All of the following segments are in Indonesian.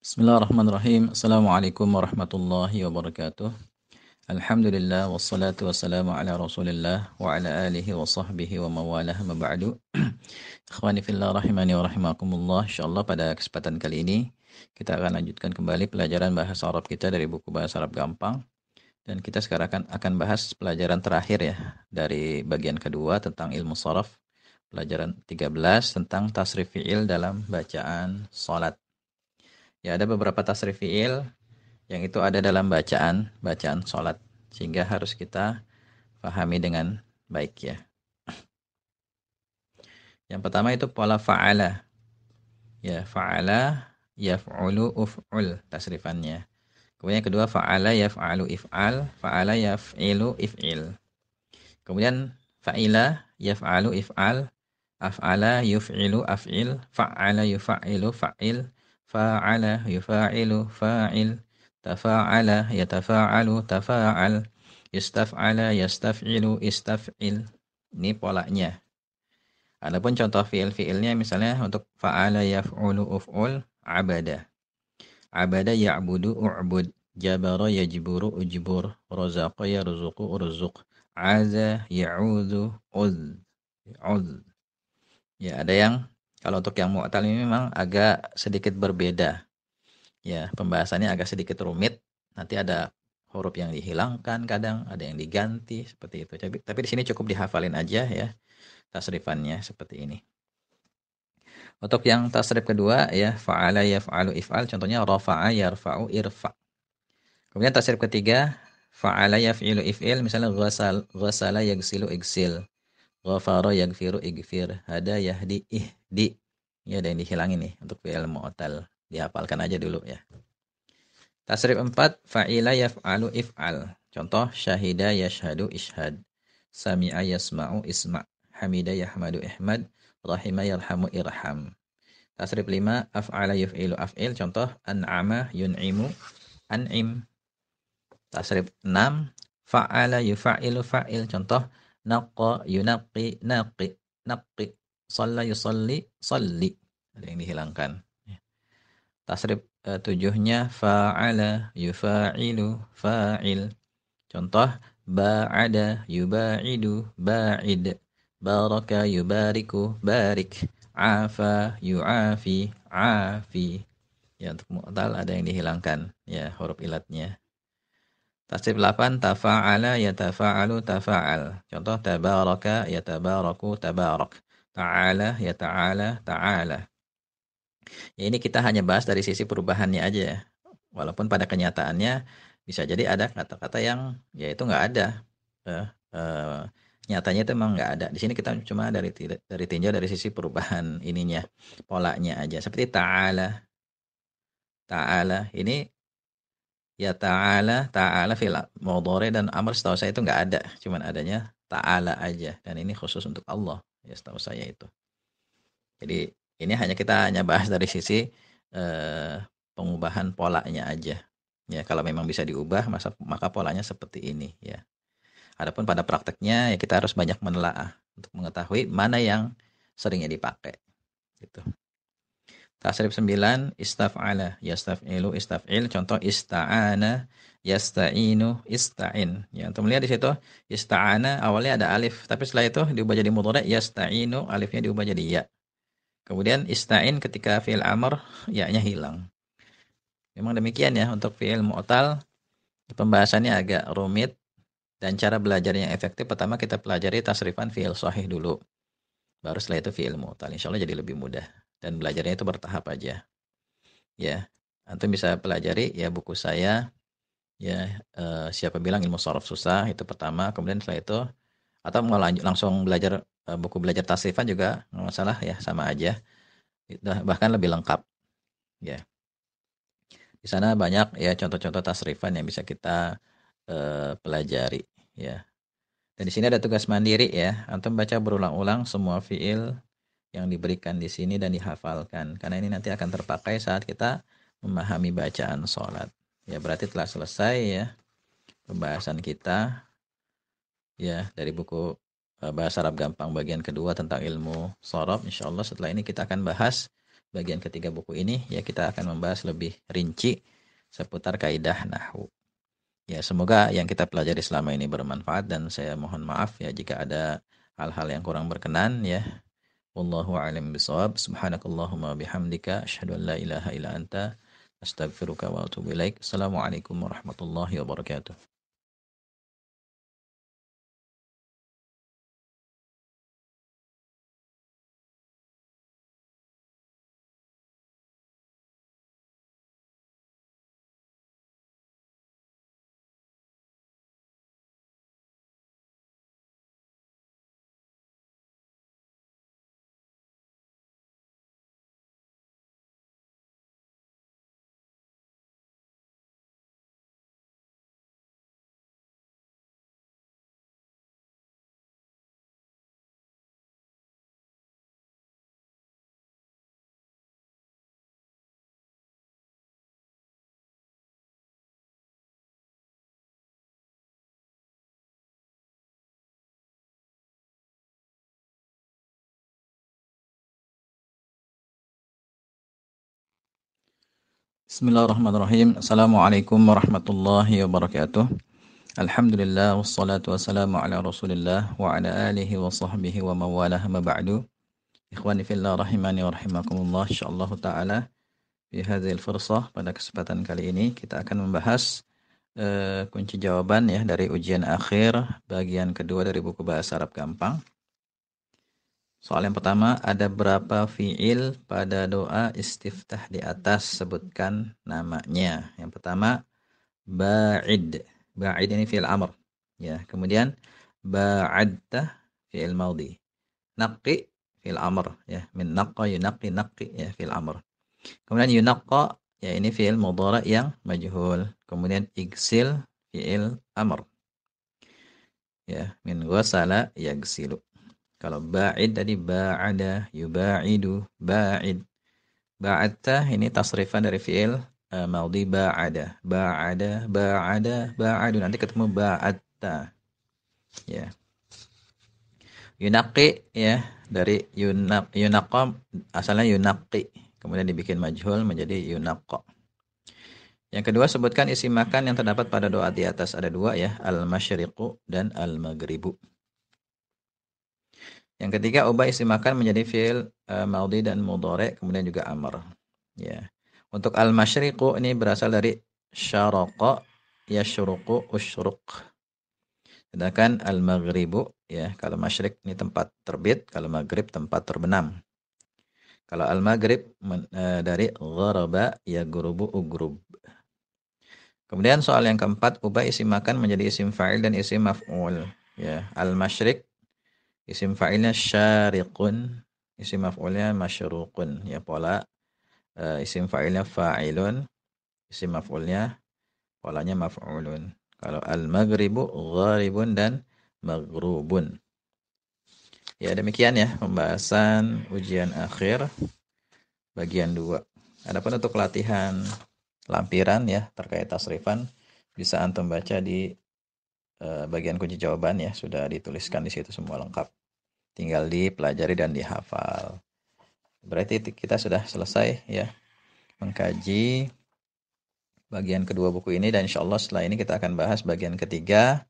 Bismillahirrahmanirrahim. Assalamualaikum warahmatullahi wabarakatuh. Alhamdulillah wassalatu wassalamu ala Rasulillah wa ala alihi wa sahbihi wa mawalah ma ba'du. Ikhwani fillah rahimani wa rahimakumullah. Insyaallah pada kesempatan kali ini kita akan lanjutkan kembali pelajaran bahasa Arab kita dari buku Bahasa Arab Gampang, dan kita sekarang akan bahas pelajaran terakhir ya dari bagian kedua tentang ilmu sharaf. Pelajaran 13 tentang tasrif fi'il dalam bacaan salat. Ya, ada beberapa tasrif fi'il yang itu ada dalam bacaan sholat, sehingga harus kita pahami dengan baik ya. Yang pertama itu pola fa'ala. Ya, fa'ala yaf'ulu uf'ul tasrifannya. Kemudian yang kedua fa'ala yaf'alu if'al, fa'ala yaf'ilu if'il. Kemudian fa'ila yaf'alu if'al, af'ala yuf'ilu af'il, fa'ala yufa'ilu fa'il, fa'ala yufa'ilu fa'il, tafa'ala yatafa'alu tafa'al, istaf'ala yastaf'ilu istaf'il. Ini polanya. Adapun contoh fi'il-fi'ilnya misalnya untuk fa'ala yaf'ulu uf'ul, abada. Abada ya'budu u'bud, jabara yajburu ujbur, razaqa yarzuqu urzuq, aza ya'udzu uz. Ya, ada yang kalau untuk yang mu'tal ini memang agak sedikit berbeda. Ya, pembahasannya agak sedikit rumit. Nanti ada huruf yang dihilangkan kadang, ada yang diganti seperti itu. Tapi di sini cukup dihafalin aja ya tasrifannya seperti ini. Untuk yang tasrif kedua ya fa'ala yaf'alu if'al, contohnya rafa'a yarfa'u irfa'. Kemudian tasrif ketiga fa'ala yaf'ilu if'il, misalnya ghasala yaghsilu igsil, ghafara yaghfiru igfir, hada yahdi ihdi. Ya, ada yang dihilangin nih untuk fi'il mu'tal. Dihafalkan aja dulu ya. Tasrif 4 fa'ila yaf'alu if'al. Contoh syahida yashhadu ishhad, sami'a yasma'u isma', hamida yahmadu ihmad, rahima yarhamu irham. Tasrif 5 af'ala yuf'ilu af'il, contoh an'ama yun'imu an'im. Tasrif 6 fa'ala yufa'ilu fa'il, contoh naqqa yunaqqi naqi naqqi, shalla yusalli salli. Ada yang dihilangkan. Tasrif 7-nya fa'ala yufa'ilu fa'il, contoh ba'ada yuba'idu ba'id, baraka yubariku barik, afa yu'afi afi. Ya, untuk mu'tal ada yang dihilangkan ya huruf ilatnya. Tasrif 8 tafa'ala yatafa'alu tafa'al, contoh tabaraka yatabaraku tabarak, ta'ala yata'ala ta'ala. Ya, ini kita hanya bahas dari sisi perubahannya aja ya. Walaupun pada kenyataannya bisa jadi ada kata-kata yang ya itu nggak ada. Eh, eh, Nyatanya itu memang nggak ada. Di sini kita cuma dari tinjau dari sisi perubahan ininya, polanya aja. Seperti ta'ala. Ta'ala ini ya ta'ala fil mudhari dan amr, setahu saya itu nggak ada. Cuman adanya ta'ala aja. Dan ini khusus untuk Allah ya setahu saya itu. Jadi ini kita hanya bahas dari sisi eh, pengubahan polanya aja. Ya, kalau memang bisa diubah maka polanya seperti ini ya. Adapun pada prakteknya ya kita harus banyak menelaah untuk mengetahui mana yang seringnya dipakai gitu. Tasrif 9 istaf'ala yastaf'ilu istaf'il, contoh ista'ana yasta'inu ista'in. Ya, untuk melihat di situ ista'ana awalnya ada alif, tapi setelah itu diubah jadi mudhari, yasta'inu alifnya diubah jadi ya. Kemudian ista'in ketika fi'il amr ya-nya hilang. Memang demikian ya untuk fi'il mu'tal, pembahasannya agak rumit dan cara belajar yang efektif pertama kita pelajari tasrifan fi'il sahih dulu. Baru setelah itu fi'il mu'tal. Insyaallah jadi lebih mudah dan belajarnya itu bertahap aja. Ya. Antum bisa pelajari ya buku saya ya siapa bilang ilmu sharaf susah, itu pertama, kemudian setelah itu atau mau langsung belajar buku belajar tasrifan juga nggak masalah ya, sama aja. Bahkan lebih lengkap ya. Di sana banyak ya contoh-contoh tasrifan yang bisa kita pelajari ya. Dan di sini ada tugas mandiri ya. Antum baca berulang-ulang semua fiil yang diberikan di sini dan dihafalkan. Karena ini nanti akan terpakai saat kita memahami bacaan sholat. Ya, berarti telah selesai ya pembahasan kita ya dari buku Bahasa Arab Gampang bagian kedua tentang ilmu shorab. Insyaallah setelah ini kita akan bahas bagian ketiga buku ini ya kita akan membahas lebih rinci seputar kaidah nahwu. Ya, semoga yang kita pelajari selama ini bermanfaat dan saya mohon maaf ya jika ada hal-hal yang kurang berkenan ya. Wallahu a'lam bishawab. Subhanakallahumma bihamdika asyhadu an la ilaha illa anta astaghfiruka wa atubu ilaik. Assalamualaikum warahmatullahi wabarakatuh. Bismillahirrahmanirrahim. Assalamualaikum warahmatullahi wabarakatuh. Alhamdulillah wassalatu wassalamu ala Rasulillah wa ala alihi wa sahbihi wa mawalah ma ba'du. Ikhwani fillah rahimani wa rahimakumullah. Insyaallah taala di hadzal fursah pada kesempatan kali ini kita akan membahas kunci jawaban ya dari ujian akhir bagian kedua dari buku bahasa Arab gampang. Soal yang pertama, ada berapa fiil pada doa istiftah di atas? Sebutkan namanya. Yang pertama, ba'id. Ba'id ini fiil amr. Ya, kemudian ba'adta fiil maudi. Naqi fiil amr. Ya, min naqqa yunaqi naqi ya fiil amr. Kemudian yunaqqa ya ini fiil mudhari yang majhul. Kemudian igsil fiil amr. Ya, min ghasala yagsilu. Kalau ba'id tadi ba'ada, yuba'idu, ba'id. Ba'adta ini tasrifan dari fi'il maudhi ba'ada. Ba'ada, ba'ada, ba'adu. Nanti ketemu ba'adta. Ya. Yunaqi ya dari yunaqqa asalnya yunaqi. Kemudian dibikin majhul menjadi yunaqqa. Yang kedua sebutkan isi makan yang terdapat pada doa di atas. Ada dua ya, al-masyriqu dan al-maghribu. Yang ketiga, ubah isi makan menjadi fi'il maudhi dan mudhari, kemudian juga amr. Ya. Untuk al-masyriqu ini berasal dari syaraqa, yasyruqu, usyruq. Sedangkan al-maghribu ya, kalau masyriq ini tempat terbit, kalau maghrib tempat terbenam. Kalau al-maghrib dari gharaba, yaghrubu, ugrub. Kemudian soal yang keempat, ubah isi makan menjadi isim fa'il dan isim maf'ul. Ya, al-masyriq isim fa'ilnya syariqun, isim maf'ulnya masyruqun. Ya, pola isim fa'ilnya fa'ilun, isim maf'ulnya polanya maf'ulun. Kalau al-maghribu gharibun dan maghrubun. Ya, demikian ya pembahasan ujian akhir bagian 2. Adapun untuk latihan lampiran ya terkait tasrifan bisa antum baca di bagian kunci jawaban ya, sudah dituliskan di situ semua lengkap. Tinggal dipelajari dan dihafal. Berarti kita sudah selesai ya mengkaji bagian kedua buku ini, dan insyaallah setelah ini kita akan bahas bagian ketiga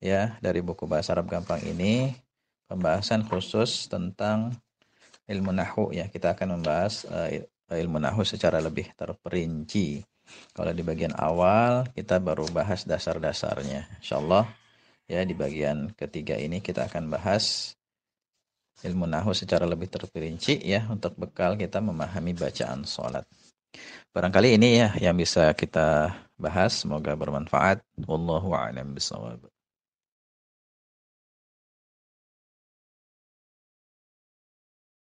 ya dari buku bahasa Arab gampang ini, pembahasan khusus tentang ilmu nahwu ya. Kita akan membahas ilmu nahwu secara lebih terperinci. Kalau di bagian awal kita baru bahas dasar-dasarnya. Insyaallah ya di bagian ketiga ini kita akan bahas ilmu nahwu secara lebih terperinci ya untuk bekal kita memahami bacaan sholat. Barangkali ini ya yang bisa kita bahas, semoga bermanfaat. Wallahu a'lam bishawab.